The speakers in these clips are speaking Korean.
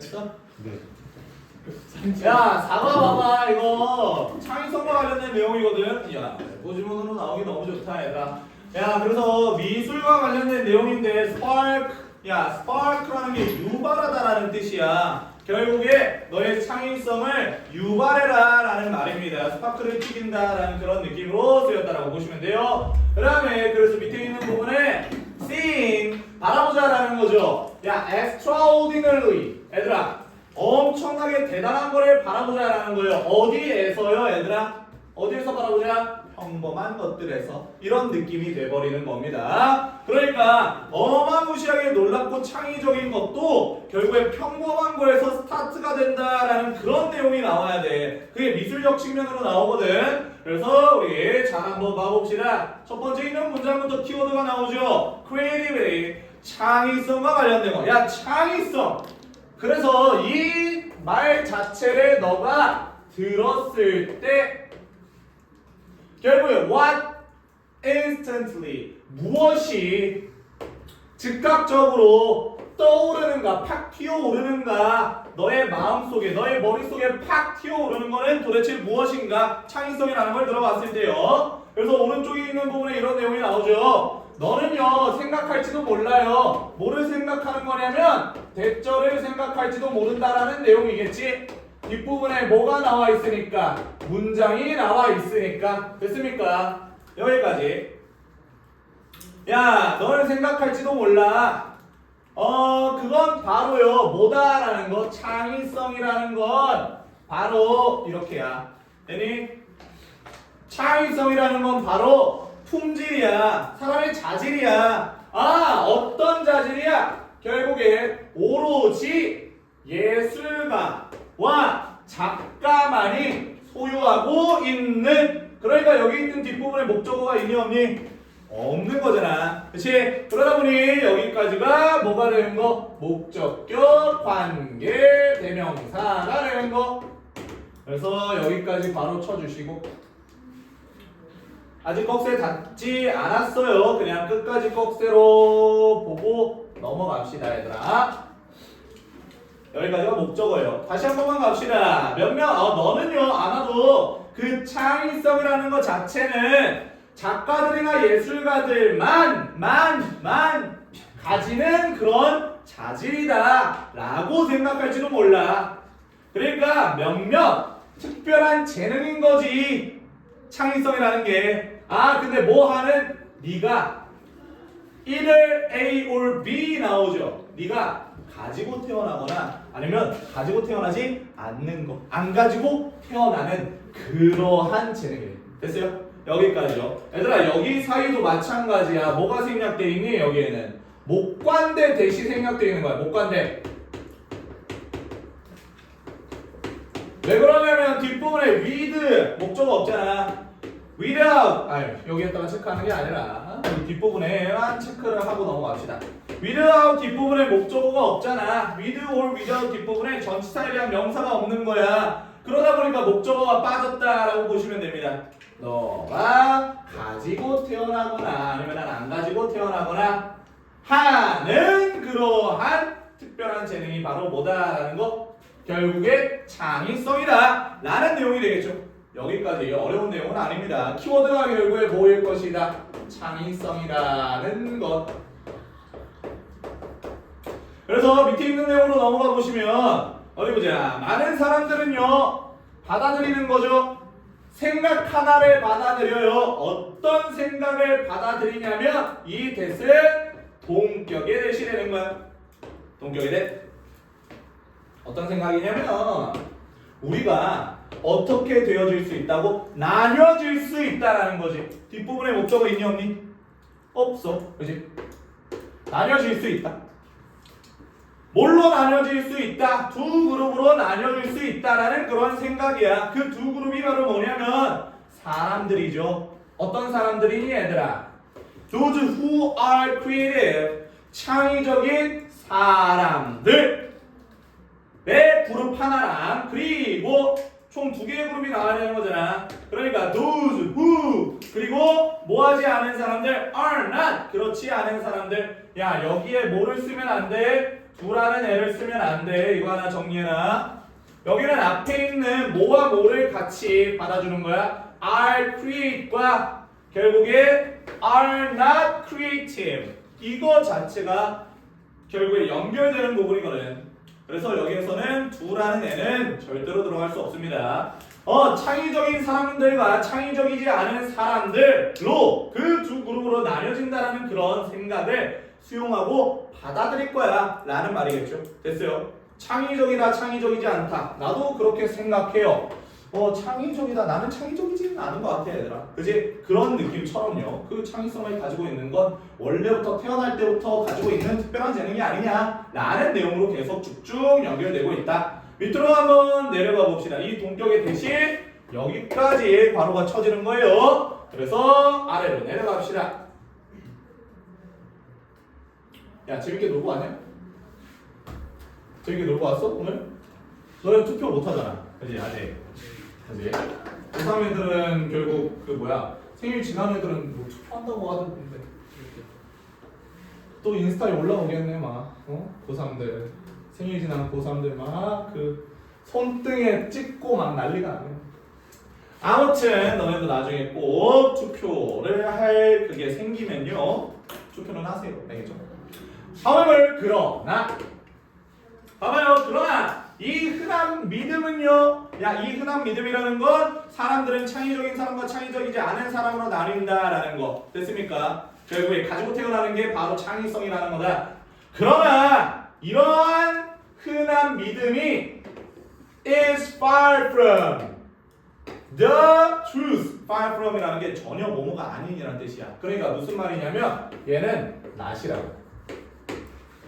됐어? 네. 야, 4번 봐봐. 이거 창의성과 관련된 내용이거든. 야, 고지문으로 나오기 너무 좋다, 얘들아. 야, 그래서 미술과 관련된 내용인데 스파크. 야, 스파크라는 게 유발하다라는 뜻이야. 결국에 너의 창의성을 유발해라라는 말입니다. 스파크를 튀긴다라는 그런 느낌으로 쓰였다라고 보시면 돼요. 그 다음에 그래서 밑에 있는 부분에 seeing 바라보자라는 거죠. 야, extraordinary. 얘들아, 엄청나게 대단한 거를 바라보자라는 거예요. 어디에서요, 얘들아? 어디에서 바라보자? 평범한 것들에서. 이런 느낌이 돼버리는 겁니다. 그러니까 어마무시하게 놀랍고 창의적인 것도 결국에 평범한 거에서 스타트가 된다라는 그런 내용이 나와야 돼. 그게 미술적 측면으로 나오거든. 그래서 우리 잘 한번 봐봅시다. 첫 번째 있는 문장부터 키워드가 나오죠. creativity, 창의성과 관련된 거. 야, 창의성. 그래서 이 말 자체를 너가 들었을 때 결국에 what instantly 무엇이 즉각적으로 떠오르는가, 팍 튀어오르는가, 너의 마음속에, 너의 머릿속에 팍 튀어오르는 거는 도대체 무엇인가, 창의성이라는 걸 들어봤을 때요. 그래서 오른쪽에 있는 부분에 이런 내용이 나오죠. 너는요 생각할지도 몰라요. 뭐를 생각하는 거냐면 대절을 생각할지도 모른다라는 내용이겠지. 뒷부분에 뭐가 나와 있으니까, 문장이 나와 있으니까. 됐습니까? 여기까지. 야, 너는 생각할지도 몰라. 그건 바로요 뭐다라는 거, 창의성이라는 건 바로 이렇게야. 되니? 창의성이라는 건 바로 품질이야. 사람의 자질이야. 아, 어떤 자질이야? 결국에 오로지 예술가와 작가만이 소유하고 있는, 그러니까 여기 있는 뒷부분에 목적어가 있니 없니? 없는 거잖아. 그치? 그러다 보니 여기까지가 뭐가 되는 거? 목적격, 관계, 대명사가 되는 거. 그래서 여기까지 바로 쳐주시고, 아직 꺽쇠 닿지 않았어요. 그냥 끝까지 꺽쇠로 보고 넘어갑시다, 얘들아. 여기까지가 목적어예요. 다시 한 번만 갑시다. 너는요, 아마도 그 창의성이라는 것 자체는 작가들이나 예술가들만 가지는 그런 자질이다 라고 생각할지도 몰라. 그러니까 몇몇 특별한 재능인 거지, 창의성이라는 게. 아, 근데 뭐 하는? 네가 either A or B 나오죠. 네가 가지고 태어나거나 아니면 가지고 태어나지 않는 거, 안 가지고 태어나는 그러한 재능이에요. 됐어요? 여기까지요. 얘들아, 여기 사이도 마찬가지야. 뭐가 생략되어 있니? 여기에는 목관대 대시 생략되어 있는 거야. 목관대. 왜 그러냐면 뒷부분에 with 목적어 없잖아. without, 여기에다가 체크하는 게 아니라 여기 뒷부분에만 체크를 하고 넘어갑시다. without 뒷부분에 목적어가 없잖아. with or without 뒷부분에 전치사에 대한 명사가 없는 거야. 그러다 보니까 목적어가 빠졌다라고 보시면 됩니다. 너가 가지고 태어나거나 아니면 안 가지고 태어나거나 하는 그러한 특별한 재능이 바로 뭐다라는 거, 결국에 창의성이다 라는 내용이 되겠죠. 여기까지 어려운 내용은 아닙니다. 키워드가 결국에 뭐일 것이다? 창의성이라는 것. 그래서 밑에 있는 내용으로 넘어가 보시면 어디 보자. 많은 사람들은요 받아들이는 거죠. 생각 하나를 받아들여요. 어떤 생각을 받아들이냐면 이 대신 동격의 대시 되는 거야. 동격의 대. 어떤 생각이냐면 우리가 어떻게 되어질 수 있다고? 나뉘어질 수 있다라는 거지. 뒷부분에 목적어 있니 없니? 없어. 그지? 나뉘어질 수 있다. 뭘로 나뉘어질 수 있다? 두 그룹으로 나뉘어질 수 있다라는 그런 생각이야. 그 두 그룹이 바로 뭐냐면 사람들이죠. 어떤 사람들이니 얘들아? Those who are creative, 창의적인 사람들. 내 그룹 하나랑 그리고 총 두 개의 그룹이 나와야 되는 거잖아. 그러니까 those who 그리고 뭐하지 않은 사람들 are not 그렇지 않은 사람들. 야, 여기에 뭐를 쓰면 안 돼? 두라는 애를 쓰면 안 돼. 이거 하나 정리해놔. 여기는 앞에 있는 뭐와 뭐를 같이 받아주는 거야. are create과 결국에 are not creative. 이거 자체가 결국에 연결되는 부분이거든. 그래서 여기에서는 두라는 애는 절대로 들어갈 수 없습니다. 창의적인 사람들과 창의적이지 않은 사람들로 그 두 그룹으로 나뉘어진다는 그런 생각을 수용하고 받아들일 거야 라는 말이겠죠. 됐어요. 창의적이다 창의적이지 않다. 나도 그렇게 생각해요. 창의적이다. 나는 창의적이지는 않은 것 같아 얘들아. 그지? 그런 느낌처럼요. 그 창의성을 가지고 있는 건 원래부터 태어날 때부터 가지고 있는 특별한 재능이 아니냐 라는 내용으로 계속 쭉쭉 연결되고 있다. 밑으로 한번 내려가 봅시다. 이 동격의 대신 여기까지 괄호가 쳐지는 거예요. 그래서 아래로 내려갑시다. 야 재밌게 놀고 왔냐? 재밌게 놀고 왔어 오늘? 너네 투표 못하잖아. 그지? 아직. 그지? 고3 애들은 결국 그 뭐야 생일 지난 애들은 뭐 투표한다고 하던데 또 인스타에 올라오겠네 막 고3들 생일 지난 고3들 막 그 손등에 찍고 막 난리가 나네. 아무튼 너네도 나중에 꼭 투표를 할 그게 생기면요 투표는 하세요. 알겠죠? however 그러나 봐봐요. 그러나 이 흔한 믿음은요. 이 흔한 믿음이라는 건 사람들은 창의적인 사람과 창의적이지 않은 사람으로 나뉜다라는 거. 됐습니까? 결국에 가지고 태어나는 게 바로 창의성이라는 거다. 그러나 이러한 흔한 믿음이 is far from the truth. far from이라는 게 전혀 뭐뭐가 아닌이라는 뜻이야. 그러니까 무슨 말이냐면 얘는 not이라고.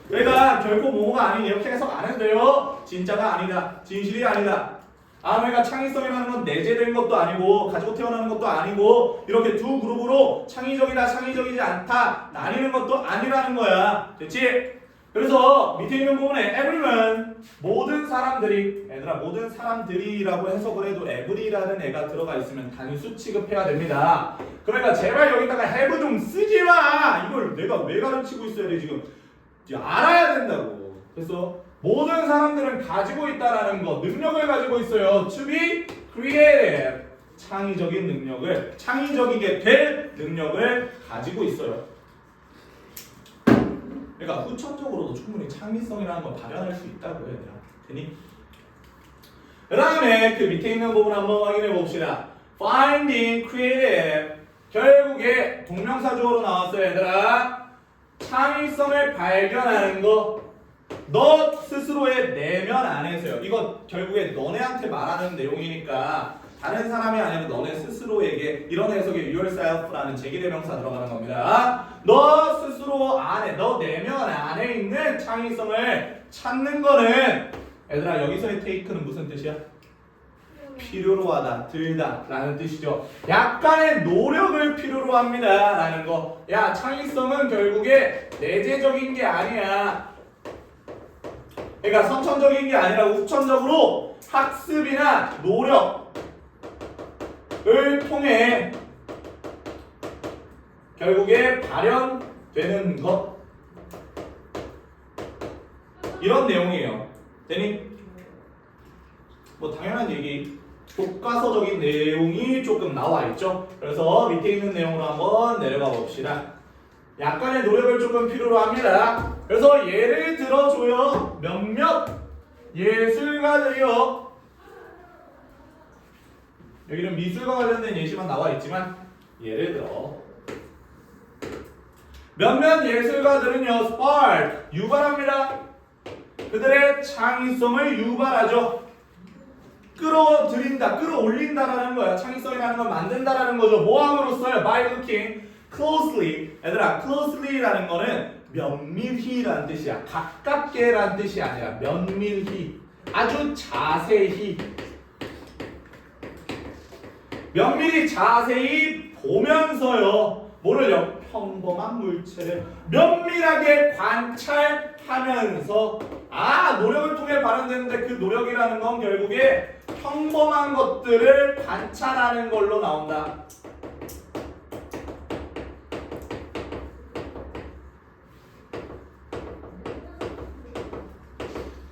그러니까 결코 뭐뭐가 아닌 이렇게 해석 안 해도 돼요. 진짜가 아니다. 진실이 아니다. 그러니까 창의성이라는 건 내재된 것도 아니고 가지고 태어나는 것도 아니고 이렇게 두 그룹으로 창의적이다 창의적이지 않다 나뉘는 것도 아니라는 거야. 됐지? 그래서 밑에 있는 부분에 everyone 모든 사람들이 얘들아 모든 사람들이라고 해석을 해도 every라는 애가 들어가 있으면 단수 취급해야 됩니다. 그러니까 제발 여기다가 have 좀 쓰지 마. 이걸 내가 왜 가르치고 있어야 돼 지금. 알아야 된다고. 그래서 모든 사람들은 가지고 있다라는 거, 능력을 가지고 있어요. To be creative, 창의적인 능력을, 창의적이게 될 능력을 가지고 있어요. 그러니까 후천적으로도 충분히 창의성이라는 걸 발현할 수 있다고 얘들아. 되니? 그 다음에 그 밑에 있는 부분 한번 확인해 봅시다. Finding creative, 결국에 동명사적으로 나왔어요 얘들아. 창의성을 발견하는 거, 너 스스로의 내면 안에서요. 이거 결국에 너네한테 말하는 내용이니까 다른 사람이 아니라 너네 스스로에게 이런 해석의 yourself라는 제기대명사 들어가는 겁니다. 너 스스로 안에, 너 내면 안에 있는 창의성을 찾는 거는 얘들아 여기서의 take는 무슨 뜻이야? 필요로 하다, 들다 라는 뜻이죠. 약간의 노력을 필요로 합니다 라는 거. 야 창의성은 결국에 내재적인 게 아니야. 그러니까 선천적인 게 아니라 후천적으로 학습이나 노력을 통해 결국에 발현되는 것. 이런 내용이에요. 되니? 뭐 당연한 얘기. 교과서적인 내용이 조금 나와 있죠. 그래서 밑에 있는 내용으로 한번 내려가 봅시다. 약간의 노력을 조금 필요로 합니다. 그래서 예를 들어줘요. 몇몇 예술가들이요. 여기는 미술과 관련된 예시만 나와 있지만 예를 들어 몇몇 예술가들은요. spark, 유발합니다. 그들의 창의성을 유발하죠. 끌어들인다, 끌어올린다라는 거야. 창의성이라는 건 만든다라는 거죠. 뭐함으로써요? by looking closely. 얘들아, closely라는 거는 면밀히라는 뜻이야. 가깝게라는 뜻이 아니라 면밀히, 아주 자세히, 면밀히 자세히 보면서요. 뭐를요? 평범한 물체를 면밀하게 관찰하면서 노력을 통해 발현되는데 그 노력이라는 건 결국에 평범한 것들을 관찰하는 걸로 나온다.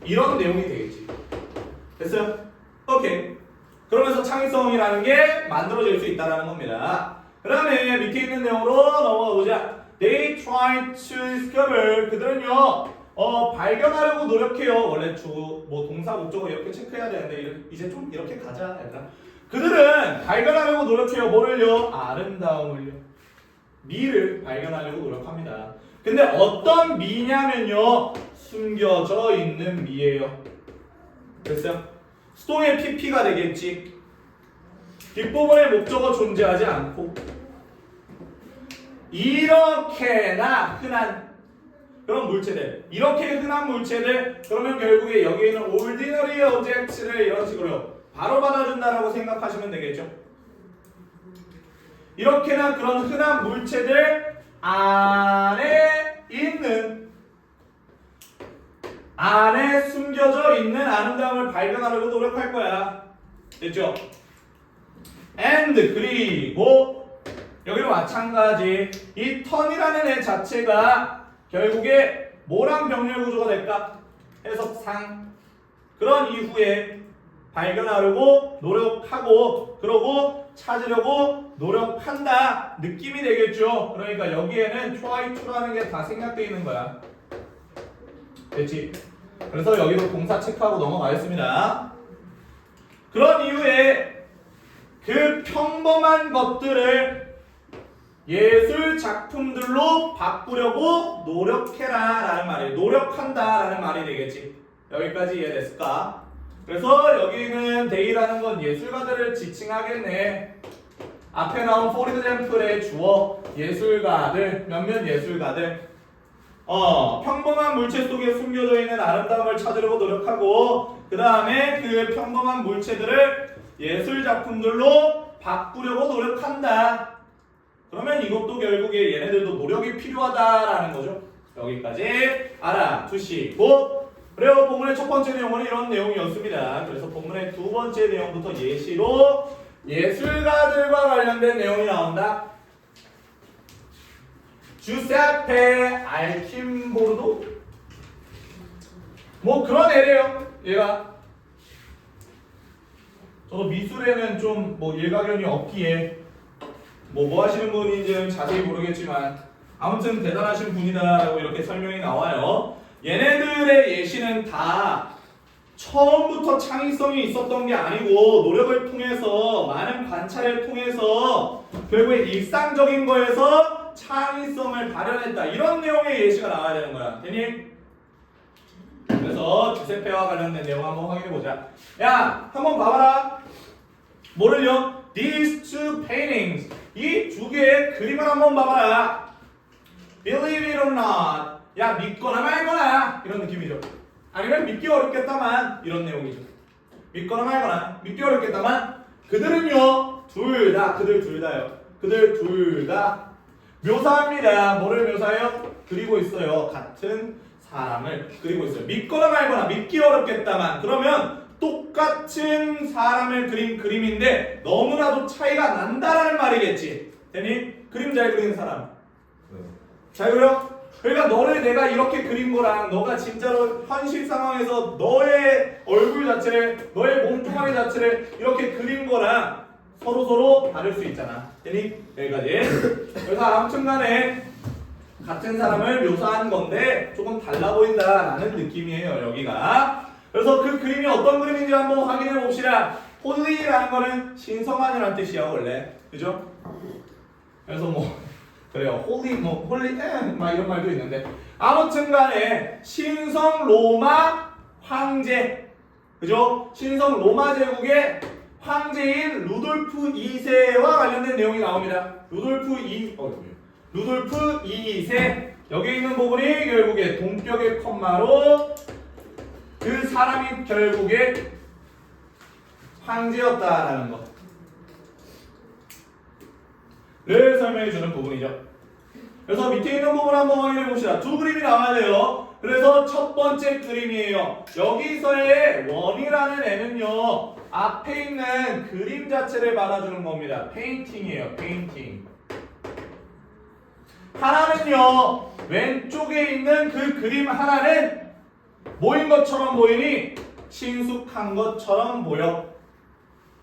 이런 내용이 되겠지. 됐어요? 오케이. 그러면서 창의성이라는 게 만들어질 수 있다는 겁니다. 그 다음에 밑에 있는 내용으로 넘어가 보자. They try to discover. 그들은요, 발견하려고 노력해요. 원래 뭐 동사 목적어 이렇게 체크해야 되는데 이제 좀 이렇게 가자, 얘들아. 그들은 발견하려고 노력해요. 뭐를요? 아름다움을요. 미를 발견하려고 노력합니다. 근데 어떤 미냐면요, 숨겨져 있는 미예요. 됐어요? 수동의 PP가 되겠지. 뒷부분에 목적어 존재하지 않고 이렇게나 흔한 그런 물체들, 이렇게 흔한 물체들, 그러면 결국에 여기에 있는 ordinary objects를 이런 식으로 바로 받아준다라고 생각하시면 되겠죠. 이렇게나 그런 흔한 물체들 안에 있는, 안에 숨겨져 있는 아름다움을 발견하려고 노력할 거야. 됐죠? and 그리고 여기도 마찬가지. 이 턴이라는 애 자체가 결국에 뭐랑 병렬 구조가 될까? 해석상. 그런 이후에 발견하려고 노력하고 그러고 찾으려고 노력한다 느낌이 되겠죠. 그러니까 여기에는 try to라는 게 다 생략되어 있는 거야. 됐지? 그래서 여기도 동사 체크하고 넘어가겠습니다. 그런 이후에 그 평범한 것들을 예술 작품들로 바꾸려고 노력해라 라는 말이에요. 노력한다 라는 말이 되겠지. 여기까지 이해됐을까? 그래서 여기는 they라는 건 예술가들을 지칭하겠네. 앞에 나온 for example의 주어 예술가들, 몇몇 예술가들, 평범한 물체 속에 숨겨져 있는 아름다움을 찾으려고 노력하고 그 다음에 그 평범한 물체들을 예술 작품들로 바꾸려고 노력한다. 그러면 이것도 결국에 얘네들도 노력이 필요하다라는 거죠. 여기까지 알아두시고, 그래요. 본문의 첫 번째 내용은 이런 내용이었습니다. 그래서 본문의 두 번째 내용부터 예시로 예술가들과 관련된 내용이 나온다. 주세페 알킴보르도 뭐 그런 애래요. 얘가 저도 미술에는 좀 뭐 일가견이 없기에 뭐 하시는 분인지는 자세히 모르겠지만 아무튼 대단하신 분이다라고 이렇게 설명이 나와요. 얘네들의 예시는 다 처음부터 창의성이 있었던 게 아니고 노력을 통해서 많은 관찰을 통해서 결국에 일상적인 거에서 창의성을 발현했다. 이런 내용의 예시가 나와야 되는 거야. 되니? 그래서 주세페와 관련된 내용 한번 확인해 보자. 야, 한번 봐봐라. 뭐를요? These two paintings. 이 두 개의 그림을 한번 봐봐라. Believe it or not. 야, 믿거나 말거나. 이런 느낌이죠. 아니면 믿기 어렵겠다만. 이런 내용이죠. 믿거나 말거나. 믿기 어렵겠다만. 그들은요, 둘 다, 그들 둘 다요. 그들 둘 다 묘사합니다. 뭐를 묘사해요? 그리고 있어요. 같은 사람을 그리고 있어요. 믿거나 말거나. 믿기 어렵겠다만. 그러면 똑같은 사람을 그린 그림인데 너무나도 차이가 난다라는 말이겠지. 되니? 그림 잘 그리는 사람. 잘 그려? 그러니까 너를 내가 이렇게 그린 거랑 너가 진짜로 현실 상황에서 너의 얼굴 자체를, 너의 몸뚱아리 자체를 이렇게 그린 거랑 서로 다를 수 있잖아. 되니? 여기까지. 그래서 아무튼 간에 같은 사람을 묘사한 건데 조금 달라 보인다라는 느낌이에요. 여기가. 그래서 그 그림이 어떤 그림인지 한번 확인해 봅시다. holy라는 거는 신성한이라는 뜻이야 원래. 그죠? 그래서 뭐 그래요. holy 막 이런 말도 있는데 아무튼 간에 신성 로마 황제, 그죠? 신성 로마 제국의 황제인 루돌프 2세와 관련된 내용이 나옵니다. 루돌프 2세. 여기 있는 부분이 결국에 동격의 컴마로 그 사람이 결국에 황제였다라는 것을 설명해주는 부분이죠. 그래서 밑에 있는 부분 한번 확인해 봅시다. 두 그림이 나와야 돼요. 그래서 첫 번째 그림이에요. 여기서의 원이라는 애는요, 앞에 있는 그림 자체를 받아주는 겁니다. 페인팅이에요. 페인팅. 하나는요, 왼쪽에 있는 그 그림 하나는 모인 것처럼 보이니 친숙한 것처럼 보여.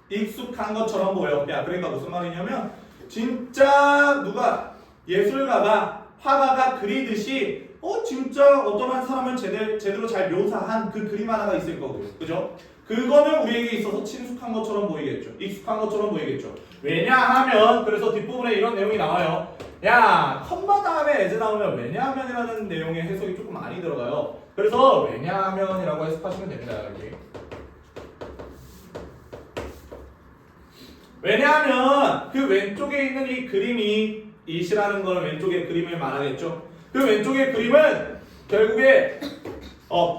익숙한 것처럼 보여. 야, 그러니까 무슨 말이냐면 진짜 누가 예술가가 화가가 그리듯이 진짜 어떤 한 사람을 제대로 잘 묘사한 그 그림 하나가 있을 거고요. 그죠? 그거는 우리에게 있어서 친숙한 것처럼 보이겠죠. 익숙한 것처럼 보이겠죠. 왜냐하면 그래서 뒷부분에 이런 내용이 나와요. 야, 컴마 다음에 as 나오면 왜냐하면이라는 내용의 해석이 조금 많이 들어가요. 그래서 왜냐하면이라고 해석하시면 됩니다. 여기. 왜냐하면 그 왼쪽에 있는 이 그림이 이시라는 걸 왼쪽의 그림을 말하겠죠. 그 왼쪽의 그림은 결국에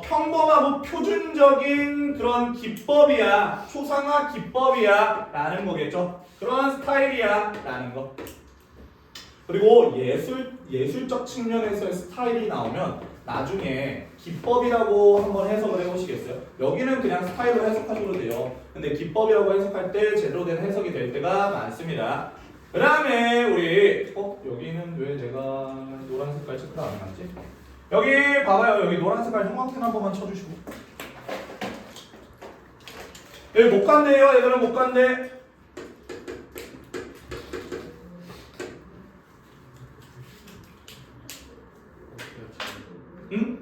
평범하고 표준적인 그런 기법이야. 초상화 기법이야 라는 거겠죠. 그런 스타일이야 라는 거. 그리고 예술적 측면에서의 스타일이 나오면 나중에 기법이라고 한번 해석을 해보시겠어요? 여기는 그냥 스타일로 해석하셔도 돼요. 근데 기법이라고 해석할 때 제대로 된 해석이 될 때가 많습니다. 그 다음에 우리 여기는 왜 내가 노란 색깔 체크가 안 나지? 여기 봐봐요. 여기 노란 색깔 형광펜 한 번만 쳐주시고. 여기 못 간대요. 얘들은 못 간대. 응?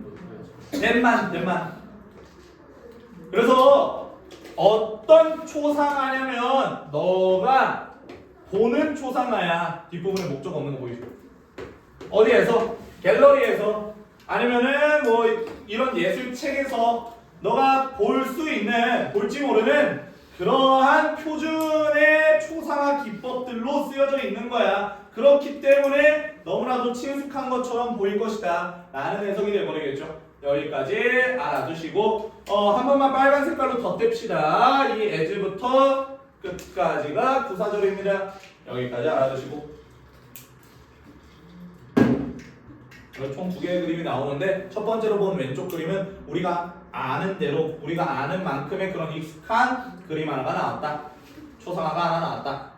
넷만. 그래서 어떤 초상화냐면 너가 보는 초상화야. 뒷부분에 목적 없는 거 보이시죠? 어디에서? 갤러리에서 아니면은 뭐 이런 예술책에서 너가 볼 수 있는 볼지 모르는 그러한 표준의 초상화 기법들로 쓰여져 있는 거야. 그렇기 때문에 너무나도 친숙한 것처럼 보일 것이다 라는 해석이 되어버리겠죠. 여기까지 알아두시고 한 번만 빨간 색깔로 덧댑시다. 이 as부터 끝까지가 부사절입니다. 여기까지 알아두시고 총 두 개의 그림이 나오는데 첫 번째로 본 왼쪽 그림은 우리가 아는 대로 우리가 아는 만큼의 그런 익숙한 그림 하나가 나왔다. 초상화가 하나 나왔다.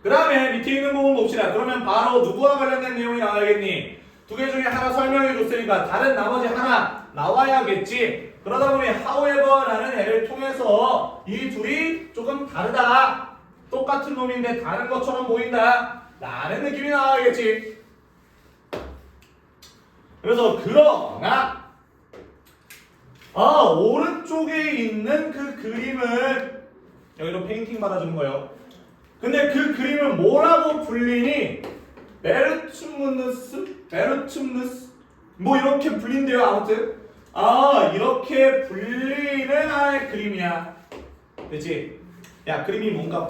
그 다음에 밑에 있는 부분 봅시다. 그러면 바로 누구와 관련된 내용이 나와야겠니? 두 개 중에 하나 설명해 줬으니까 다른 나머지 하나 나와야겠지. 그러다 보니 however라는 애를 통해서 이 둘이 조금 다르다. 똑같은 놈인데 다른 것처럼 보인다 라는 느낌이 나와야겠지. 그래서 그러나 오른쪽에 있는 그 그림은 여기로 페인팅 받아주는 거예요. 근데 그 그림을 뭐라고 불리니? 베르투므누스 뭐 이렇게 불린대요. 아무튼 이렇게 불리는 하나의 그림이야. 그치? 야, 그림이 뭔가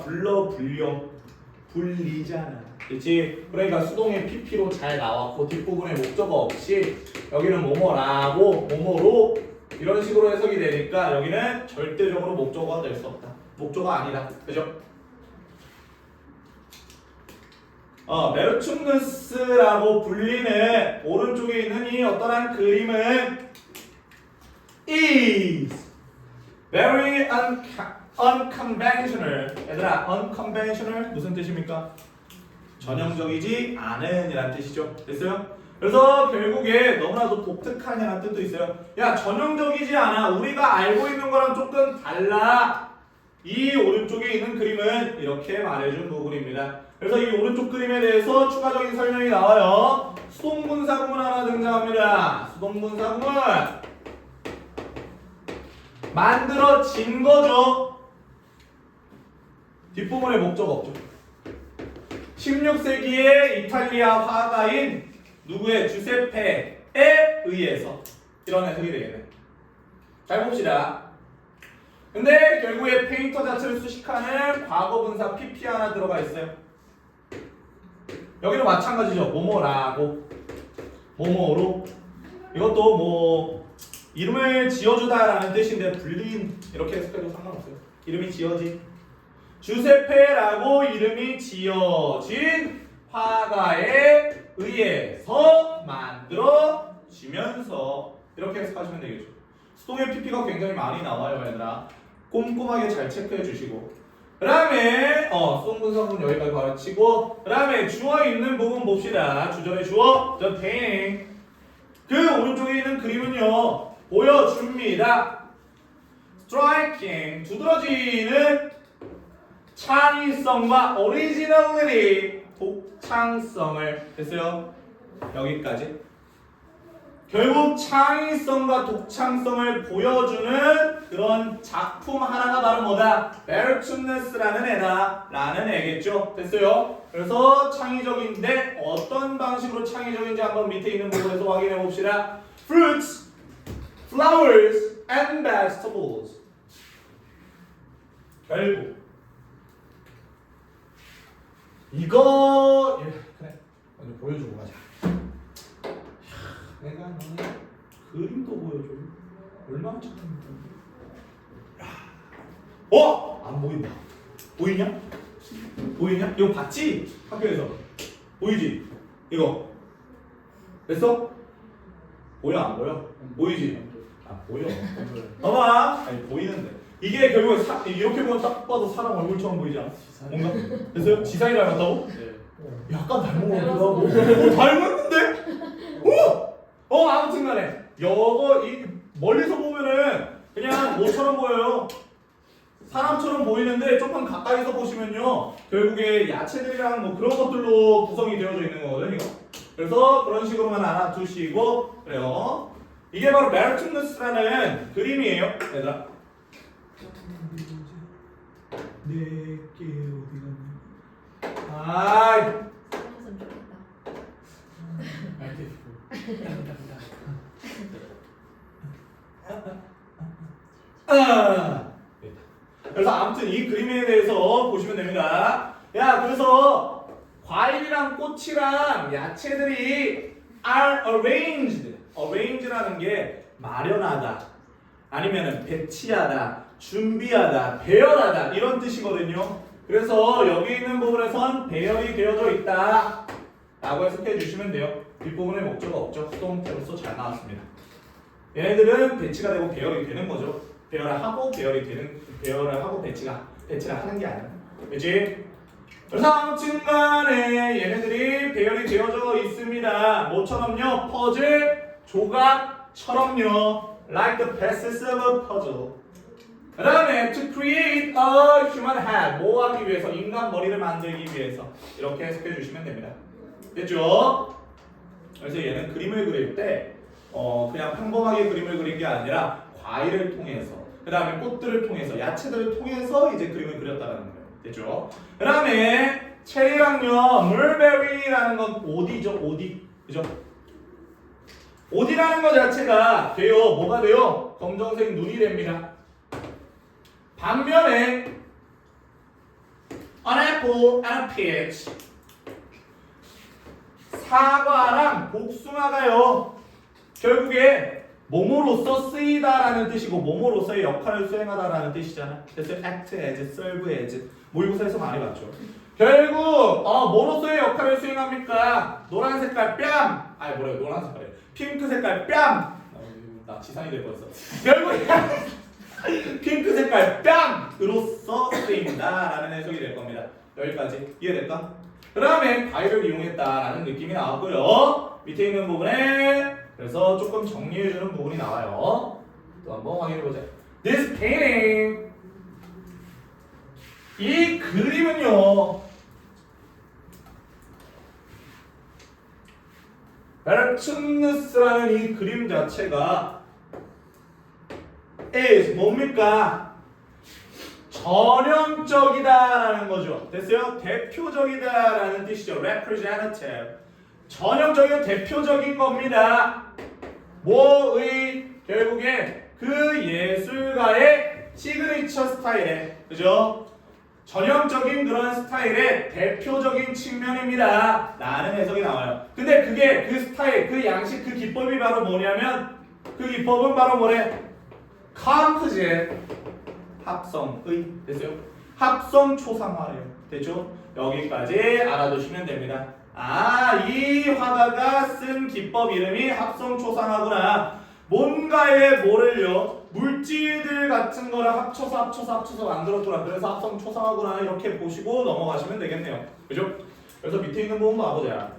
불리잖아. 그치? 그러니까 수동의 PP로 잘 나왔고 뒷부분에 목적어 없이 여기는 뭐뭐라고 뭐뭐로 이런 식으로 해석이 되니까 여기는 절대적으로 목적어가 될 수 없다. 목적어가 아니다. 그죠? 메르춤누스라고 불리는 오른쪽에 있는 이 어떠한 그림은 is very unconventional. 얘들아, unconventional 무슨 뜻입니까? 전형적이지 않은 이란 뜻이죠. 됐어요? 그래서 결국에 너무나도 독특한 이란 뜻도 있어요. 야, 전형적이지 않아. 우리가 알고 있는 거랑 조금 달라. 이 오른쪽에 있는 그림은 이렇게 말해준 부분입니다. 그래서 이 오른쪽 그림에 대해서 추가적인 설명이 나와요. 수동분사구문 하나 등장합니다. 수동분사구문 만들어진 거죠. 뒷부분에 목적 없죠. 16세기의 이탈리아 화가인 누구의 주세페에 의해서 이런 해석이 되겠네. 잘 봅시다. 근데 결국에 페인터 자체를 수식하는 과거분사 PP 하나 들어가 있어요. 여기도 마찬가지죠. 뭐뭐라고 뭐뭐로 이것도 뭐 이름을 지어주다라는 뜻인데 불린 이렇게 해석해도 상관없어요. 이름이 지어진 주세페라고 이름이 지어진 화가에 의해서 만들어지면서 이렇게 해석하시면 되겠죠. 수동의 PP가 굉장히 많이 나와요, 얘들아. 꼼꼼하게 잘 체크해 주시고. 그 다음에 수동분사구문 여기까지 가르치고 그 다음에 주어 있는 부분 봅시다. 주절의 주어 the painting. 그 오른쪽에 있는 그림은요 보여줍니다. striking 두드러지는 창의성과 originality 독창성을 됐어요. 여기까지. 결국 창의성과 독창성을 보여주는 그런 작품 하나가 바로 뭐다? 베르투너스라는 애다 라는 애겠죠. 됐어요? 그래서 창의적인데 어떤 방식으로 창의적인지 한번 밑에 있는 부분에서 확인해 봅시다. Fruits, flowers, and vegetables. 결국 이거 그래 먼저 보여주고 가자. 내가 너네 그림도 보여줘. 얼마나 착합니까? 안 보인다. 보이냐? 보이냐? 이거 봤지? 학교에서 보이지? 이거 됐어? 보여 안 보여? 보이지? 보여. 봐봐. 아니 보이는데 이게 결국에 이렇게 보면 딱 봐도 사람 얼굴처럼 보이지 않아? 뭔가 됐어요? 지상이 닮았다고? 네. 약간 닮은 것 같기도 하고. 닮았는데? 아무튼간에 이거 멀리서 보면은 그냥 뭐처럼 보여요. 사람처럼 보이는데 조금 가까이서 보시면요 결국에 야채들이랑 뭐 그런 것들로 구성이 되어져 있는 거거든요. 이거. 그래서 그런 식으로만 알아두시고 그래요. 이게 바로 베르투너스라는 그림이에요, 얘들아. 내게 어디 갔냐? 그래서 아무튼 이 그림에 대해서 보시면 됩니다. 야, 그래서 과일이랑 꽃이랑 야채들이 are arranged. arrange라는 게 마련하다, 아니면은 배치하다, 준비하다, 배열하다 이런 뜻이거든요. 그래서 여기 있는 부분에선 배열이 되어져 있다 라고 해석해 주시면 돼요. 뒷부분에 목적어 없죠. 수동태로서 잘 나왔습니다. 얘네들은 배치가 되고 배열이 되는 거죠. 배열을 하고 배열을 하고 배치를 하는 게 아니라, 그렇지? 그래서 아무튼 간에 얘네들이 배열이 되어져 있습니다. 뭐처럼요? 퍼즐 조각처럼요. Like the pieces of a puzzle. 그 다음에 to create a human head. 뭐 하기 위해서? 인간 머리를 만들기 위해서. 이렇게 해석해 주시면 됩니다. 됐죠? 그래서 얘는 그림을 그릴 때 그냥 평범하게 그림을 그린 게 아니라 과일을 통해서, 그 다음에 꽃들을 통해서, 야채들을 통해서 이제 그림을 그렸다는 거예요. 됐죠? 그 다음에 체리랑요, 물베리라는 건 오디죠, 오디. 그죠? 오디라는 것 자체가 돼요. 뭐가 돼요? 검정색 눈이 됩니다. 반면에 an apple and a peach, 사과랑 복숭아가요 결국에 뭐뭐로서 쓰이다라는 뜻이고 뭐뭐로서의 역할을 수행하다라는 뜻이잖아. 그래서 act as, serve as 모의고사에서 많이 봤죠. 결국 뭐로서의 역할을 수행합니까? 노란 색깔 뺨, 뭐래요? 노란 색깔이에요. 핑크 색깔 뺨. 나 지상이 될 뻔했어. 결국 핑크 색깔 뺨으로서 쓰인다라는 해석이 될 겁니다. 여기까지 이해될까? 그 다음에 과일을 이용했다라는 느낌이 나왔고요. 밑에 있는 부분에 그래서 조금 정리해주는 부분이 나와요. 또 한번 확인해보자. This painting, 이 그림은요 베르투너스라는 이 그림 자체가 is 뭡니까? 전형적이다라는 거죠. 됐어요? 대표적이다라는 뜻이죠. representative. 전형적이고 대표적인 겁니다. 뭐의? 결국에 그 예술가의 시그니처 스타일에, 그죠? 전형적인 그런 스타일의 대표적인 측면입니다 라는 해석이 나와요. 근데 그게 그 스타일, 그 양식, 그 기법이 바로 뭐냐면 그 기법은 바로 뭐래? composite, 합성의. 됐어요? 합성 초상화예요. 됐죠? 여기까지 알아두시면 됩니다. 이 화가가 쓴 기법 이름이 합성 초상화구나. 뭔가의 뭐를요? 물질들 같은 거를 합쳐서 만들었구나. 그래서 합성 초상화구나. 이렇게 보시고 넘어가시면 되겠네요. 그죠? 그래서 밑에 있는 부분 봐보자.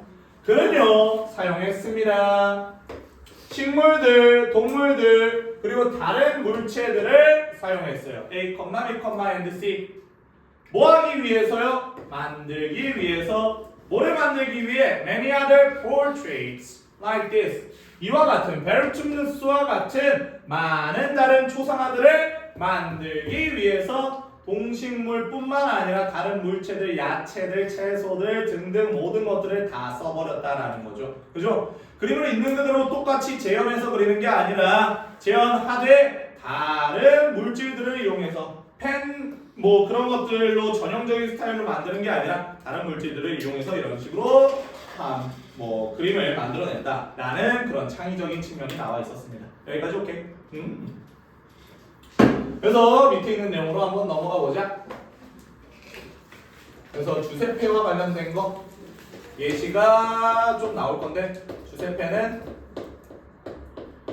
글은요 사용했습니다. 식물들, 동물들, 그리고 다른 물체들을 사용했어요. A, B, and C. 뭐 하기 위해서요? 만들기 위해서. 뭐를 만들기 위해? Many other portraits like this. 이와 같은 베르툼누스와 같은 많은 다른 초상화들을 만들기 위해서 동식물뿐만 아니라 다른 물체들, 야채들, 채소들 등등 모든 것들을 다 써버렸다라는 거죠. 그죠? 그림을 있는 그대로 똑같이 재현해서 그리는 게 아니라 재현하되 다른 물질들을 이용해서 펜 뭐 그런 것들로 전형적인 스타일로 만드는 게 아니라 다른 물질들을 이용해서 이런 식으로 뭐 그림을 만들어낸다라는 그런 창의적인 측면이 나와 있었습니다. 여기까지 오케이? 그래서 밑에 있는 내용으로 한번 넘어가 보자. 그래서 주세페와 관련된 거 예시가 좀 나올 건데 주세페는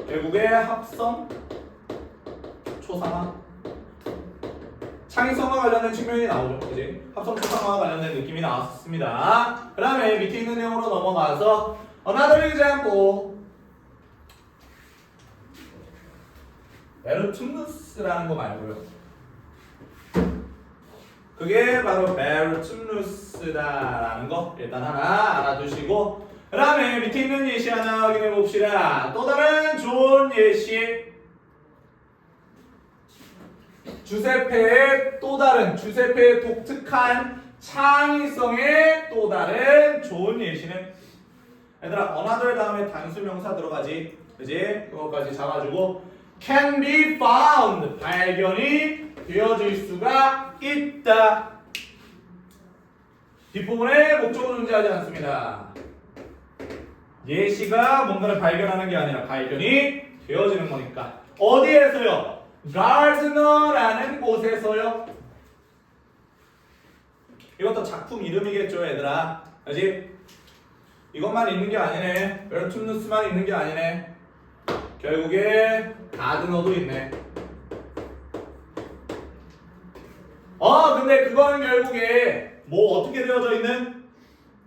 결국에 합성, 초상화, 창의성과 관련된 측면이 나오죠. 그지? 합성 초상화와 관련된 느낌이 나왔습니다. 그 다음에 밑에 있는 내용으로 넘어가서 another example. 베르툼누스라는 거 말고요. 그게 바로 베르툼누스다라는 거 일단 하나 알아두시고 그 다음에 밑에 있는 예시 하나 확인해 봅시다. 또 다른 좋은 예시. 주세페의 또 다른 주세페의 독특한 창의성의 또 다른 좋은 예시는 얘들아 another 다음에 단수명사 들어가지 그지? 그거까지 잡아주고 can be found 발견이 되어질 수가 있다. 뒷부분에 목적으로 존재하지 않습니다. 예시가 뭔가를 발견하는 게 아니라 발견이 되어지는 거니까 어디에서요? gardener라는 곳에서요. 이것도 작품 이름이겠죠 얘들아. 그지? 이것만 있는 게 아니네. 베르툼누스만 있는 게 아니네. 결국에 가드너도 있네. 근데 그거는 결국에 뭐 어떻게 되어져 있는?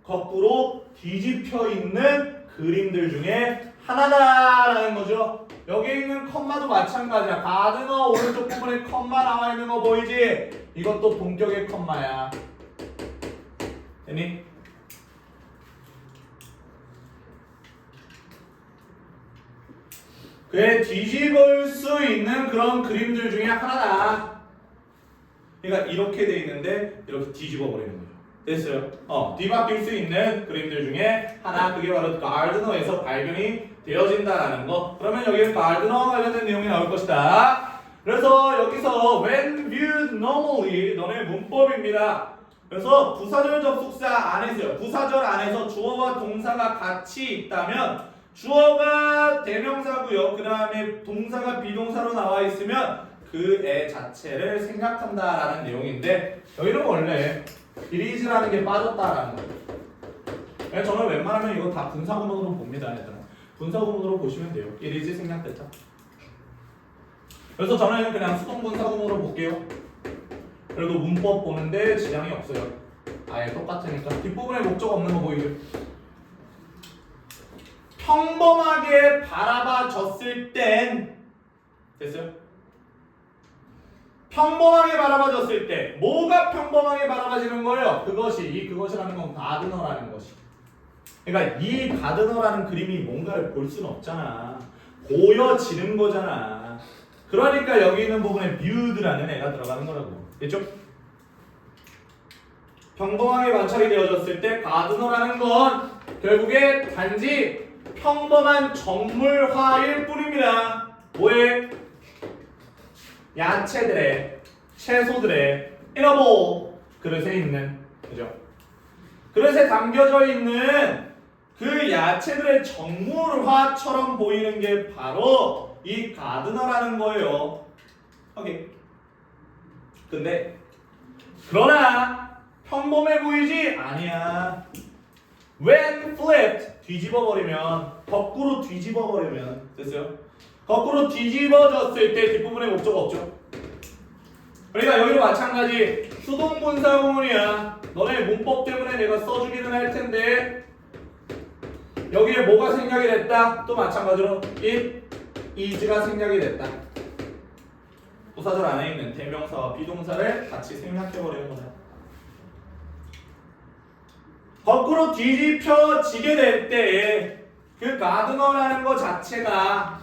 거꾸로 뒤집혀 있는 그림들 중에 하나다라는 거죠. 여기 있는 컴마도 마찬가지야. 가드너 오른쪽 부분에 컴마 나와 있는 거 보이지? 이것도 본격의 컴마야. 됐니? 그게 뒤집을 수 있는 그런 그림들 중에 하나다. 그러니까 이렇게 돼 있는데 이렇게 뒤집어 버리는 거죠. 됐어요? 뒤바뀔 수 있는 그림들 중에 하나. 그게 바로 가드너에서 발견이 되어진다라는 거. 그러면 여기는 가드너와 관련된 내용이 나올 것이다. 그래서 여기서 when viewed normally 너네 문법입니다. 그래서 부사절 접속사 안에서요. 부사절 안에서 주어와 동사가 같이 있다면 주어가 대명사고요. 그 다음에 동사가 비동사로 나와 있으면 그 애 자체를 생각한다라는 내용인데 여기는 원래 it is라는 게 빠졌다라는 거예요. 저는 웬만하면 이거 다 분사구문으로 봅니다. 얘들아. 분사구문으로 보시면 돼요. it is 생략됐다. 그래서 저는 그냥 수동분사구문으로 볼게요. 그래도 문법 보는데 지장이 없어요. 아예 똑같으니까. 뒷부분에 목적 없는 거 보이죠? 평범하게 바라봐졌을 땐 됐어요? 평범하게 바라봐졌을 때 뭐가 평범하게 바라봐지는 거예요? 그것이라는 건 가드너라는 것이. 그러니까 이 가드너라는 그림이 뭔가를 볼 수는 없잖아. 보여지는 거잖아. 그러니까 여기 있는 부분에 viewed라는 애가 들어가는 거라고. 됐죠? 평범하게 관찰이 되어졌을 때 가드너라는 건 결국에 단지 평범한 정물화일 뿐입니다. 뭐에? 야채들의, 채소들의 in a bowl, 그릇에 있는, 그죠? 그릇에 담겨져 있는 그 야채들의 정물화처럼 보이는 게 바로 이 가드너라는 거예요. 오케이. 근데 그러나 평범해 보이지? 아니야. When flipped, 뒤집어 버리면, 거꾸로 뒤집어 버리면, 됐어요? 거꾸로 뒤집어졌을 때 뒷부분에 목적 없죠? 그러니까 여기도 마찬가지 수동분사구문이야. 너네 문법 때문에 내가 써주기는 할 텐데 여기에 뭐가 생략이 됐다? 또 마찬가지로 it, is가 생략이 됐다. 부사절 안에 있는 대명사와 비동사를 같이 생략해버리는 거다. 거꾸로 뒤집혀지게 될 때에 그 가드너라는 것 자체가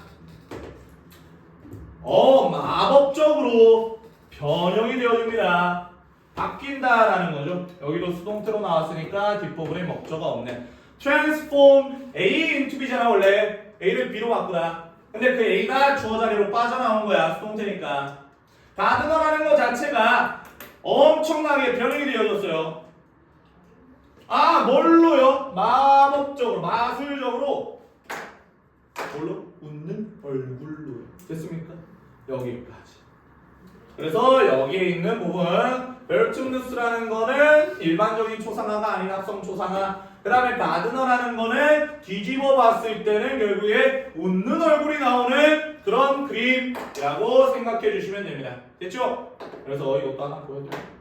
마법적으로 변형이 되어집니다. 바뀐다라는 거죠. 여기도 수동태로 나왔으니까 뒷부분에 목적어가 없네. transform A into B잖아. 원래 A를 B로 바꾸다. 근데 그 A가 주어 자리로 빠져나온 거야. 수동태니까. 가드너라는 것 자체가 엄청나게 변형이 되어졌어요. 뭘로요? 마법적으로, 마술적으로. 뭘로? 웃는 얼굴로. 됐습니까? 여기까지. 그래서 여기에 있는 부분 vertumnus라는 거는 일반적인 초상화가 아닌 합성 초상화. 그 다음에 가드너라는 거는 뒤집어 봤을 때는 결국에 웃는 얼굴이 나오는 그런 그림이라고 생각해 주시면 됩니다. 됐죠? 그래서 이것도 하나 보여드릴게요.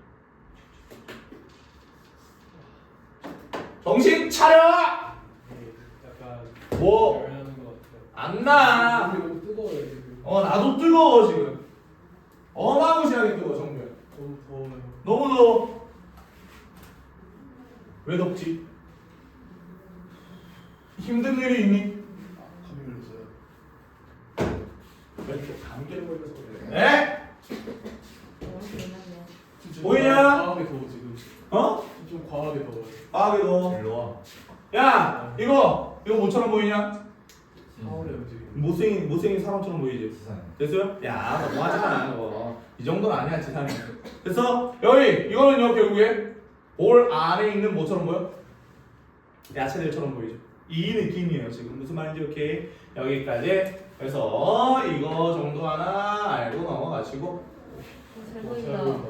정신 차려! 약간 뭐? 열나는 것 같아요. 안 나. 너무 뜨거워요 지금. 나도 뜨거워 지금. 어마무시하게 뜨거워 정말. 너무 더워요. 너무 더워. 왜 덥지? 힘든 일이 있니? 감이 걸렸어요. 왜 또 감기를 걸려서 그래? 네? 지금 보이냐? 과하게 더워 지금. 좀 과하게 더워요. 과하게 더워. 일로 와. 야 이거 뭐처럼 보이냐? 사월에요 지금. 못생긴 사람처럼 보이지? 세상에. 됐어요? 야 너무하잖아 너. 이 정도는 아니야 지상이. 그래서 여기 이거는요 결국에 볼 안에 있는 뭐처럼 보여? 야채들처럼 보이죠? 이 느낌이에요 지금. 무슨 말인지 오케이. 여기까지. 그래서 이거 정도 하나 알고 넘어가시고 잘 잘 보인다. 보인다.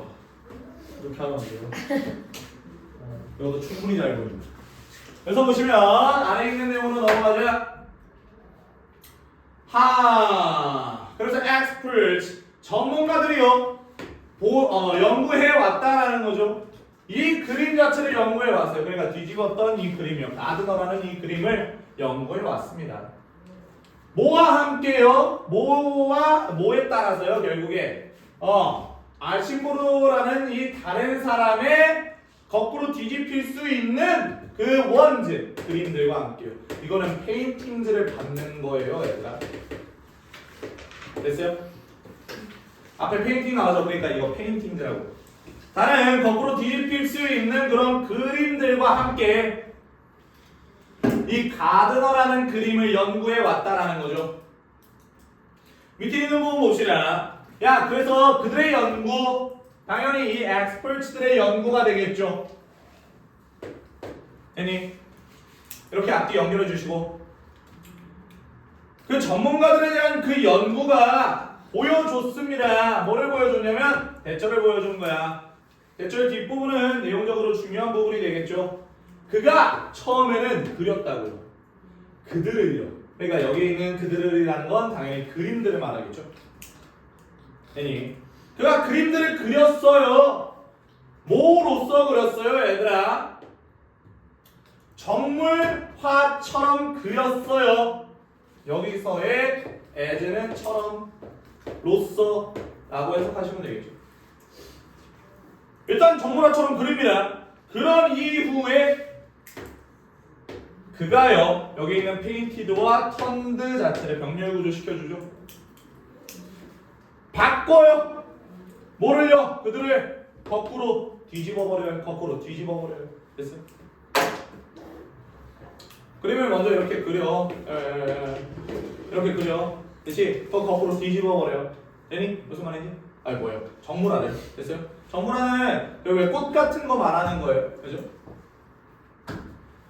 이렇게 하면 안 돼요. 이것도 충분히 잘 보입니다. 그래서 보시면 안에 있는 내용으로 넘어가자. 그래서 experts 전문가들이요 연구해 왔다라는 거죠. 이 그림 자체를 연구해 왔어요. 그러니까 뒤집었던 이 그림이요. 가드너라는 이 그림을 연구해 왔습니다. 뭐와 함께요? 뭐에 따라서요? 결국에 알신보르라는 이 다른 사람의 거꾸로 뒤집힐 수 있는 그 원즈 그림들과 함께요. 이거는 페인팅들을 받는 거예요, 얘들아. 됐어요? 앞에 페인팅 나와서 그러니까 이거 페인팅들하고 다른 거꾸로 뒤집힐 수 있는 그런 그림들과 함께 이 가드너라는 그림을 연구해 왔다라는 거죠. 밑에 있는 부분 봅시다. 야, 그래서 그들의 연구, 당연히 이 experts들의 연구가 되겠죠. 애니 이렇게 앞뒤 연결해 주시고 그 전문가들에 대한 그 연구가 보여줬습니다. 뭐를 보여줬냐면 대처를 보여준 거야. 대처의 뒷부분은 내용적으로 중요한 부분이 되겠죠. 그가 처음에는 그렸다고요. 그들을요. 그러니까 여기 있는 그들이라는 건 당연히 그림들을 말하겠죠. 애니 그가 그림들을 그렸어요. 뭐로써 그렸어요, 얘들아? 정물화처럼 그렸어요. 여기서의 as는 처럼, 로써 라고 해석하시면 되겠죠. 일단 정물화처럼 그립니다. 그런 이후에 그가요 여기 있는 페인티드와 턴드 자체를 병렬 구조 시켜주죠. 바꿔요. 뭐를요? 그들을 거꾸로 뒤집어버려요. 거꾸로 뒤집어버려요. 됐어요? 그림을 먼저 이렇게 그려. 이렇게 그려. 대신 더 거꾸로 뒤집어버려요. 되니? 무슨 말인지? 아니 뭐예요? 정물화를. 됐어요? 정물화는 왜 꽃 같은 거 말하는 거예요. 그죠?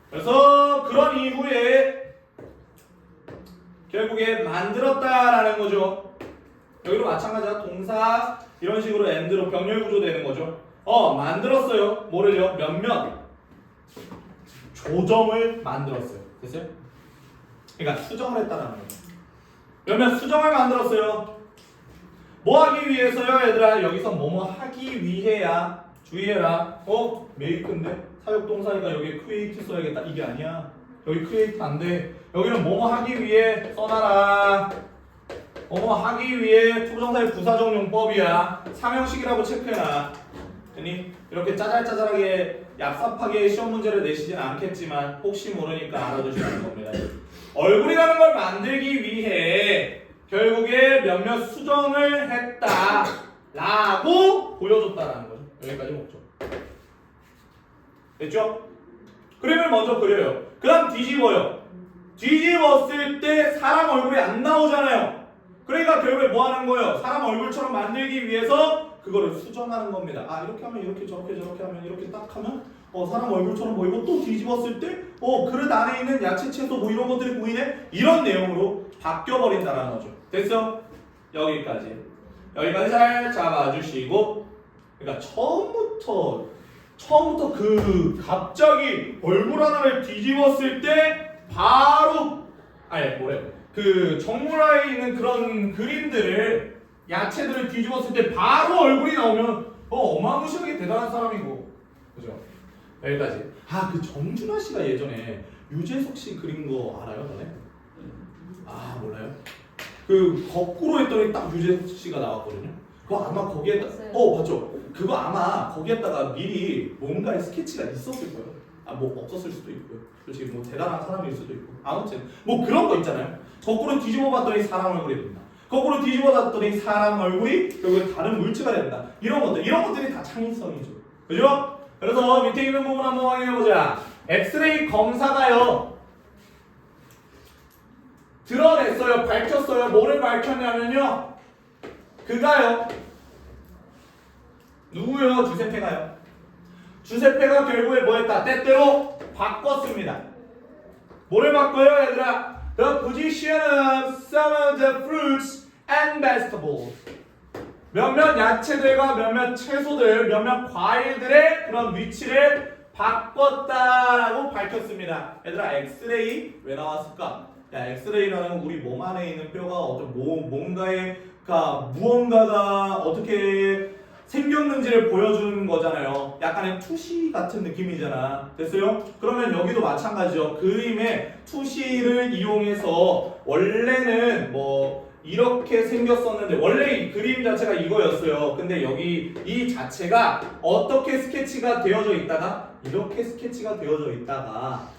그래서 그런 이후에 결국에 만들었다라는 거죠. 여기도 마찬가지야. 동사 이런 식으로 and로 병렬 구조되는 거죠. 만들었어요. 뭐를요? 몇몇 조정을 만들었어요. 됐어요? 그러니까 수정을 했다라는 거예요. 몇몇 수정을 만들었어요. 뭐 하기 위해서요, 얘들아? 여기서 뭐뭐 하기 위해야. 주의해라. 메이크인데 사역동사니까 여기에 create 써야겠다. 이게 아니야. 여기 create 안 돼. 여기는 뭐뭐 하기 위해 써놔라. 뭐뭐 하기 위해 투부정사의 부사적 용법이야. 삼형식이라고 체크해놔. 아니 이렇게 짜잘짜잘하게 얍삽하게 시험 문제를 내시진 않겠지만 혹시 모르니까 알아두시는 겁니다. 얼굴이라는 걸 만들기 위해 결국에 몇몇 수정을 했다라고 보여줬다라는 거죠. 여기까지 목적. 됐죠? 그림을 먼저 그려요. 그 다음 뒤집어요. 뒤집었을 때 사람 얼굴이 안 나오잖아요. 그러니까 결국에 뭐 하는 거예요? 사람 얼굴처럼 만들기 위해서 그거를 수정하는 겁니다. 아 이렇게 하면 이렇게 저렇게 하면 이렇게 딱 하면 사람 얼굴처럼 보이고 또 뒤집었을 때 그릇 안에 있는 야채 채소 뭐 이런 것들이 보이네? 이런 내용으로 바뀌어버린다는 거죠. 됐어? 여기까지 잘 잡아주시고 그러니까 처음부터 그 갑자기 얼굴 하나를 뒤집었을 때 바로 그 정문화에 있는 그런 그림들을 야채들을 뒤집었을 때 바로 얼굴이 나오면 어마무시하게 대단한 사람이고 그죠? 여기까지. 그 정준하 씨가 예전에 유재석 씨 그린 거 알아요, 너네? 몰라요? 그 거꾸로 했더니 딱 유재석 씨가 나왔거든요. 그거 아마 거기에다 맞죠? 그거 아마 거기에다가 미리 뭔가의 스케치가 있었을 거예요. 뭐 없었을 수도 있고요. 솔직히 뭐 대단한 사람일 수도 있고. 아무튼 뭐 그런 거 있잖아요. 거꾸로 뒤집어 봤더니 사람 얼굴이 된다. 거꾸로 뒤집어 봤더니 사람 얼굴이 결국에 다른 물체가 된다. 이런 것들이 다 창의성이죠. 그죠? 그래서 밑에 있는 부분 한번 확인해 보자. 엑스레이 검사가요. 드러냈어요. 밝혔어요. 뭐를 밝혔냐면요. 그가요. 누구요? 주세페가요. 주세페가 결국에 뭐 했다? 때때로 바꿨습니다. 뭐를 바꿔요, 얘들아? The position of some of the fruits and vegetables. 몇몇 야채들과 몇몇 채소들, 몇몇 과일들의 그런 위치를 바꿨다라고 밝혔습니다. 얘들아, 엑스레이 왜 나왔을까? 엑스레이라는 우리 몸 안에 있는 뼈가 어떤 무언가가 어떻게 생겼는지를 보여주는 거잖아요. 약간의 투시 같은 느낌이잖아. 됐어요? 그러면 여기도 마찬가지죠. 그림의 투시를 이용해서 원래는 뭐 이렇게 생겼었는데 원래 이 그림 자체가 이거였어요. 근데 여기 이 자체가 어떻게 스케치가 되어져 있다가 이렇게 스케치가 되어져 있다가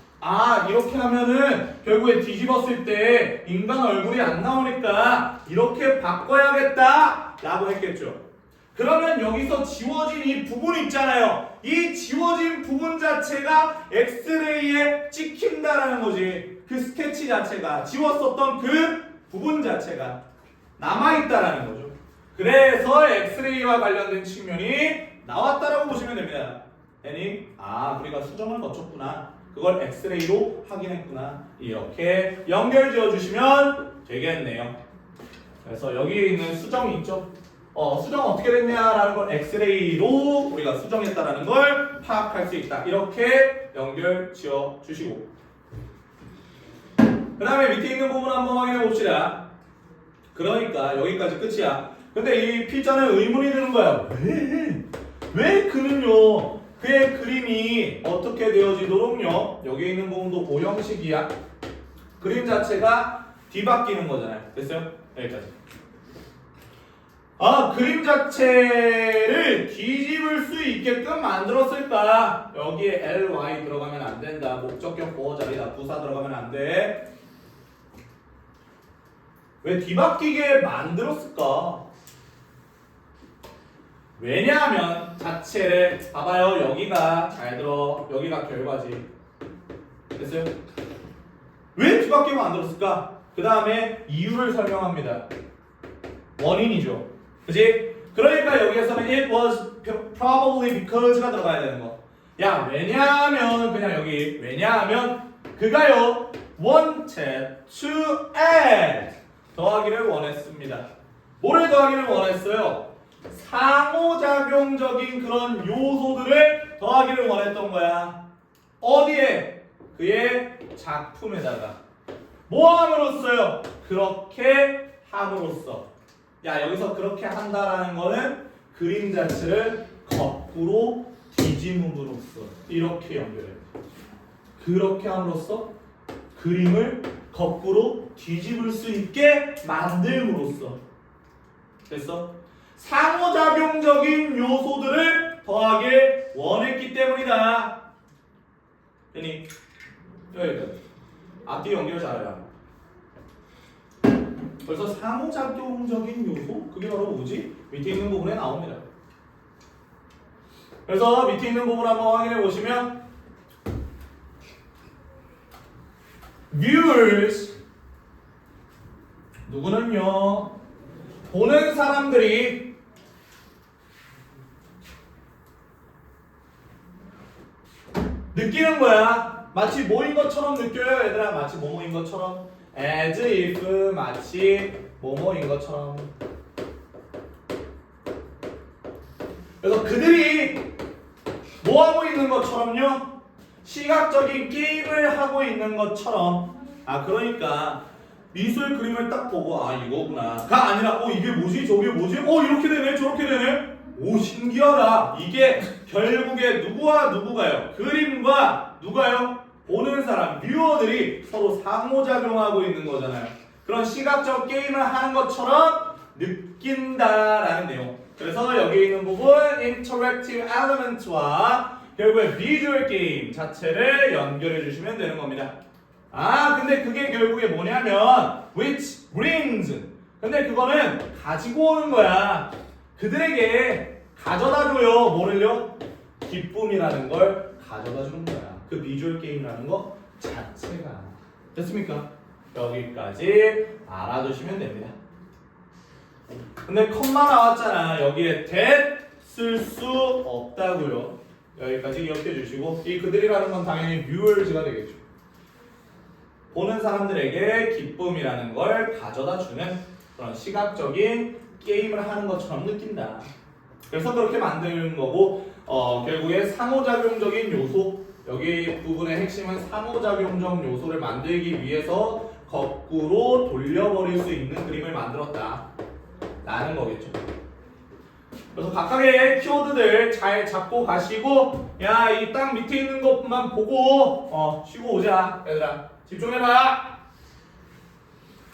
이렇게 하면은 결국에 뒤집었을 때 인간 얼굴이 안 나오니까 이렇게 바꿔야겠다 라고 했겠죠. 그러면 여기서 지워진 이 부분 있잖아요. 이 지워진 부분 자체가 엑스레이에 찍힌다라는 거지. 그 스케치 자체가 지웠었던 그 부분 자체가 남아있다라는 거죠. 그래서 엑스레이와 관련된 측면이 나왔다라고 보시면 됩니다. 우리가 수정을 거쳤구나. 그걸 엑스레이로 확인했구나. 이렇게 연결 지어주시면 되겠네요. 그래서 여기 있는 수정이 있죠. 수정 어떻게 됐냐라는 걸 엑스레이로 우리가 수정했다라는 걸 파악할 수 있다. 이렇게 연결 지어 주시고 그 다음에 밑에 있는 부분 한번 확인해 봅시다. 그러니까 여기까지 끝이야. 근데 이 필자는 의문이 드는 거야. 왜 그는요 그의 그림이 어떻게 되어지도록요 여기 있는 부분도 오형식이야. 그림 자체가 뒤바뀌는 거잖아요. 됐어요? 여기까지. 그림 자체를 뒤집을 수 있게끔 만들었을까? 여기에 ly 들어가면 안 된다. 목적격 보호 자리다. 부사 들어가면 안 돼. 왜 뒤바뀌게 만들었을까? 왜냐하면 자체를 봐봐요. 여기가 잘 들어. 여기가 결과지. 됐어요? 왜 뒤바뀌게 만들었을까? 그 다음에 이유를 설명합니다. 원인이죠. 그치? 그러니까 여기에서는 it was probably because가 들어가야 되는 거. 왜냐하면 그냥 여기 왜냐하면 그가요 wanted to add 더하기를 원했습니다. 뭐를 더하기를 원했어요? 상호작용적인 그런 요소들을 더하기를 원했던 거야. 어디에? 그의 작품에다가. 뭐 함으로써요? 그렇게 함으로써. 여기서 그렇게 한다라는 거는 그림 자체를 거꾸로 뒤집음으로써 이렇게 연결해. 그렇게 함으로써 그림을 거꾸로 뒤집을 수 있게 만듦으로써 됐어? 상호작용적인 요소들을 더하길 원했기 때문이다. 되니? 여기까지. 앞뒤 연결 잘해라. 그래서 상호작용적인 요소? 그게 바로 뭐지? 밑에 있는 부분에 나옵니다. 그래서 밑에 있는 부분 한번 확인해 보시면 viewers 누구는요? 보는 사람들이 느끼는 거야. 마치 뭐인 것처럼 느껴요, 얘들아. 마치 뭐뭐인 것처럼. as if 마치 뭐뭐인 것처럼. 그래서 그들이 뭐 하고 있는 것처럼요? 시각적인 게임을 하고 있는 것처럼. 아, 그러니까 미술 그림을 딱 보고 아 이거구나가 아니라 이게 뭐지? 저게 뭐지? 이렇게 되네 저렇게 되네. 오 신기하다. 이게 결국에 누구와 누구가요? 그림과 누가요? 보는 사람, 뷰어들이 서로 상호작용하고 있는 거잖아요. 그런 시각적 게임을 하는 것처럼 느낀다라는 내용. 그래서 여기 있는 부분 interactive element와 결국에 visual 게임 자체를 연결해 주시면 되는 겁니다. 아 근데 그게 결국에 뭐냐면 which brings 근데 그거는 가지고 오는 거야. 그들에게 가져다 줘요. 뭐를요? 기쁨이라는 걸 가져다 주는 거야. 그 비주얼 게임이라는 거 자체가. 됐습니까? 여기까지 알아두시면 됩니다. 근데 컴마 나왔잖아. 여기에 that 쓸 수 없다고요. 여기까지 기억해 주시고 이 그들이라는 건 당연히 viewers가 되겠죠. 보는 사람들에게 기쁨이라는 걸 가져다 주는 그런 시각적인 게임을 하는 것처럼 느낀다. 그래서 그렇게 만드는 거고 결국에 상호작용적인 요소 여기 부분의 핵심은 상호작용적 요소를 만들기 위해서 거꾸로 돌려버릴 수 있는 그림을 만들었다 라는 거겠죠. 그래서 각각의 키워드들 잘 잡고 가시고 야 이 딱 밑에 있는 것만 보고 쉬고 오자 얘들아. 집중해봐.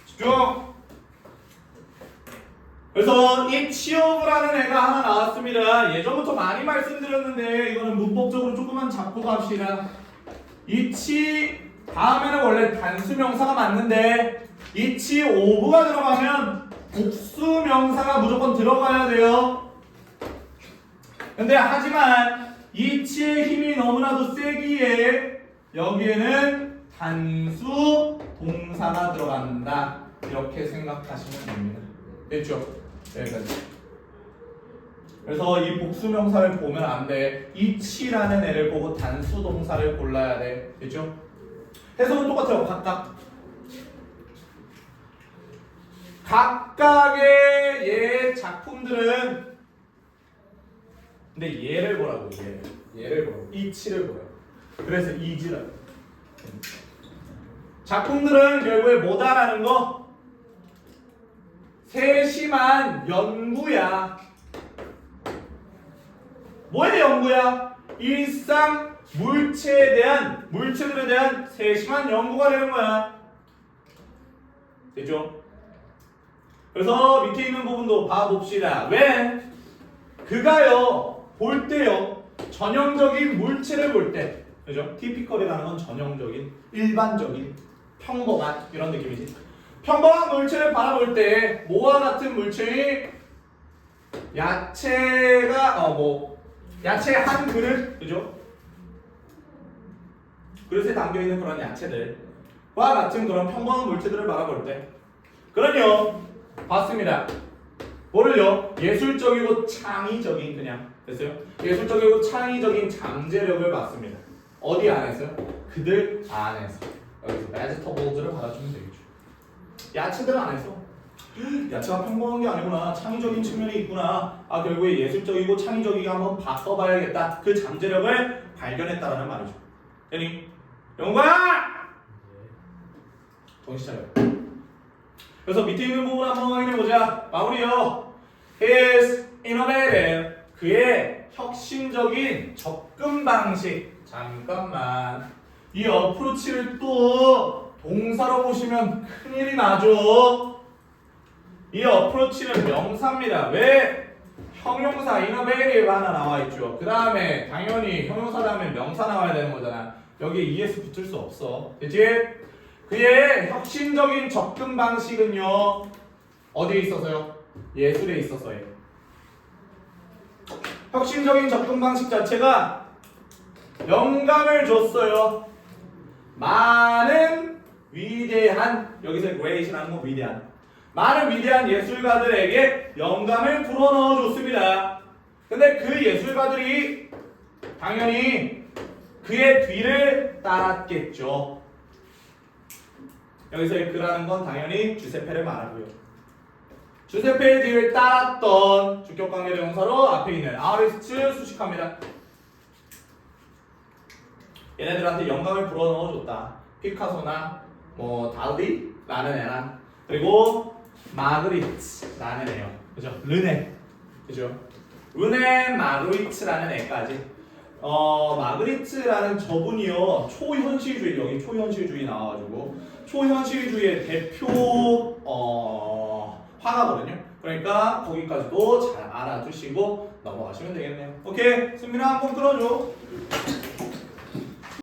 집중. 그래서 이 치어브라는 애가 하나 나왔습니다. 예전부터 많이 말씀드렸는데 이거는 문법적으로 조금만 잡고 갑시다. 이치 다음에는 원래 단수명사가 맞는데 이치 오브가 들어가면 복수명사가 무조건 들어가야 돼요. 근데 하지만 이치의 힘이 너무나도 세기에 여기에는 단수 동사가 들어간다. 이렇게 생각하시면 됩니다. 됐죠? 여기까지. 그래서 이 복수명사를 보면 안 돼. 이치라는 애를 보고 단수 동사를 골라야 돼. 됐죠? 해석은 똑같아요. 각각의 얘 작품들은 근데 얘를 보라고 얘를 보라고 이치를 보라고. 그래서 이지라고. 작품들은 결국에 뭐다라는 거? 세심한 연구야. 뭐의 연구야? 일상 물체들에 대한 세심한 연구가 되는 거야. 됐죠? 그래서 밑에 있는 부분도 봐봅시다. 왜? 그가요 볼 때요 전형적인 물체를 볼 때, 그죠? 티피컬이라는 건 전형적인, 일반적인, 평범한 이런 느낌이지. 평범한 물체를 바라볼 때 뭐와 같은 물체이 야채가 야채 한 그릇, 그죠? 그릇에 담겨 있는 그런 야채들과 같은 그런 평범한 물체들을 바라볼 때, 그럼요 봤습니다. 뭐를요? 예술적이고 창의적인 그냥 됐어요? 예술적이고 창의적인 잠재력을 봤습니다. 어디 안에서요? 그들 안에서. 여기서 vegetables를 받아주면 되겠죠. 야채들 안에서. 야채가 평범한 게 아니구나. 창의적인 측면이 있구나. 아 결국에 예술적이고 창의적이게 한번 바꿔봐야겠다. 그 잠재력을 발견했다라는 말이죠. 되니? 영광! 정신 차려. 그래서 밑에 있는 부분 한번 확인해보자. 마무리요. His innovative. 그의 혁신적인 접근 방식. 잠깐만. 이 어프로치를 또 동사로 보시면 큰일이 나죠. 이 어프로치는 명사입니다. 왜? 형용사 innovative 하나 나와 있죠. 그 다음에 당연히 형용사 다음에 명사 나와야 되는 거잖아. 여기에 es 붙을 수 없어. 그치? 그의 혁신적인 접근 방식은요. 어디에 있어서요? 예술에 있어서요. 혁신적인 접근 방식 자체가 영감을 줬어요. 많은 위대한, 여기서 great이라는 건 위대한, 많은 위대한 예술가들에게 영감을 불어넣어 줬습니다. 근데 그 예술가들이 당연히 그의 뒤를 따랐겠죠. 여기서의 그라는 건 당연히 주세페를 말하고요. 주세페의 뒤를 따랐던 주격관계 대명사로 앞에 있는 아리스트 수식합니다. 얘네들한테 영감을 불어넣어 줬다. 피카소나 뭐 달리라는 애랑 그리고 마그리트라는 애요. 그죠? 르네. 그죠? 르네 마그리트라는 애까지. 마그리트라는 저분이요. 초현실주의, 여기 초현실주의 나와가지고 초현실주의의 대표 화가거든요. 그러니까 거기까지도 잘 알아주시고 넘어가시면 되겠네요. 오케이, 승민아 한번 끌어줘.